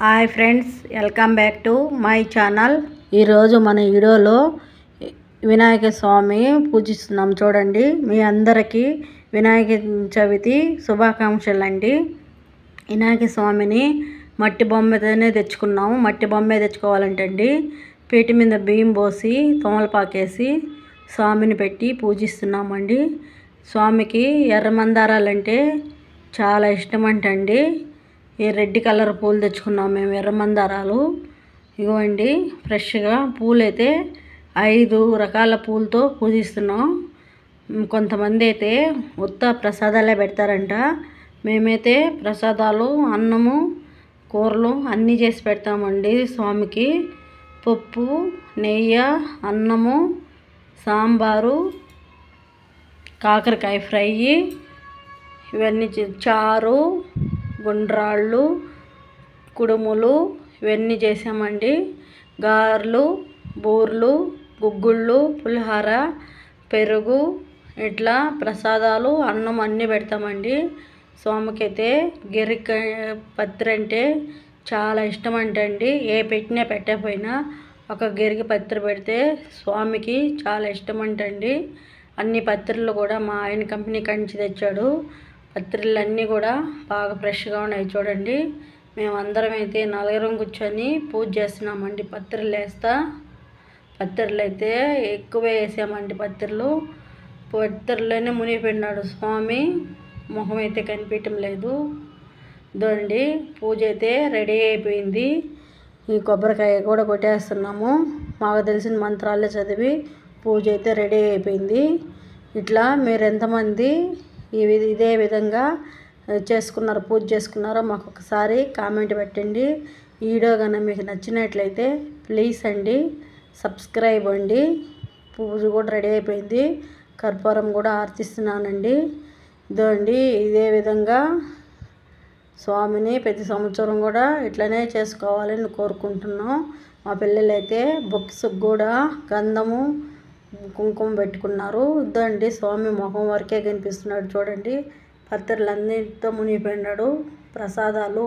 Hi friends, welcome back to my channel. ఈరోజు మన వీడియోలో వినాయక స్వామి పూజిస్తున్నాం. చూడండి, మీ అందరికీ వినాయక చవితి శుభాకాంక్షలు అండి. వినాయక స్వామిని మట్టి బొమ్మతోనే తెచ్చుకున్నాము. మట్టి బొమ్మే తెచ్చుకోవాలంటే అండి, పీట మీద బియ్యం పోసి తోమలపాకేసి స్వామిని పెట్టి పూజిస్తున్నామండి. స్వామికి ఎర్ర మందారాలంటే చాలా ఇష్టం అంటండి. ఈ రెడ్ కలర్ పూలు తెచ్చుకున్నాం మేము, ఎర్ర మందారాలు. ఇవ్వండి, ఫ్రెష్గా పూలు అయితే 5 రకాల పూలతో పూజిస్తున్నాం. కొంతమంది అయితే ఉత్త ప్రసాదాలే పెడతారంట. మేమైతే ప్రసాదాలు, అన్నము, కూరలు అన్నీ చేసి పెడతామండి స్వామికి. పప్పు, నెయ్యి, అన్నము, సాంబారు, కాకరకాయ ఫ్రై, ఇవన్నీ చారు, గుండ్రాళ్ళు, కుడుములు ఇవన్నీ చేసామండి. గారెలు, బూర్లు, గుగ్గుళ్ళు, పులిహోర, పెరుగు, ఇట్లా ప్రసాదాలు, అన్నం అన్నీ పెడతామండి. స్వామికి అయితే గెరికాయ పత్రి అంటే చాలా ఇష్టం అంటండి. ఏ పెట్టినా పెట్టకపోయినా ఒక గెరిక పత్రి పెడితే స్వామికి చాలా ఇష్టం అంటండి. అన్ని పత్రులు కూడా మా ఆయన కంపెనీ కంచి తెచ్చాడు. పత్రులన్నీ కూడా బాగా ఫ్రెష్గా ఉన్నాయి. చూడండి, మేమందరం అయితే నలుగురం కూర్చొని పూజ చేస్తున్నామండి. పత్రులు వేస్తా, పత్రులు అయితే ఎక్కువే వేసామండి. పత్రుల్లోనే మునిగిపోయినాడు స్వామి. ముఖం అయితే కనిపించడం లేదు. ఇదండి, పూజ అయితే రెడీ అయిపోయింది. ఈ కొబ్బరికాయ కూడా కొట్టేస్తున్నాము. మాకు తెలిసిన మంత్రాలే చదివి పూజ అయితే రెడీ అయిపోయింది. ఇట్లా మీరు ఎంతమంది ఇదే విధంగా చేసుకున్నారో, పూజ చేసుకున్నారో మాకు ఒకసారి కామెంట్ పెట్టండి. ఈ వీడియో కన్నా మీకు నచ్చినట్లయితే ప్లీజ్ అండి సబ్స్క్రైబ్ అండి. పూజ కూడా రెడీ అయిపోయింది. కర్పూరం కూడా ఆర్తిస్తున్నానండి. ఇదండి, ఇదే విధంగా స్వామిని ప్రతి సంవత్సరం కూడా ఇట్లనే చేసుకోవాలని కోరుకుంటున్నాం. మా పిల్లలైతే బుక్స్ కూడా గంధము, కుంకుమ పెట్టుకున్నారు. ఇదండి, స్వామి ముఖం వరకే కనిపిస్తున్నాడు. చూడండి, పత్రులన్నిటితో మునిగిపోయినాడు. ప్రసాదాలు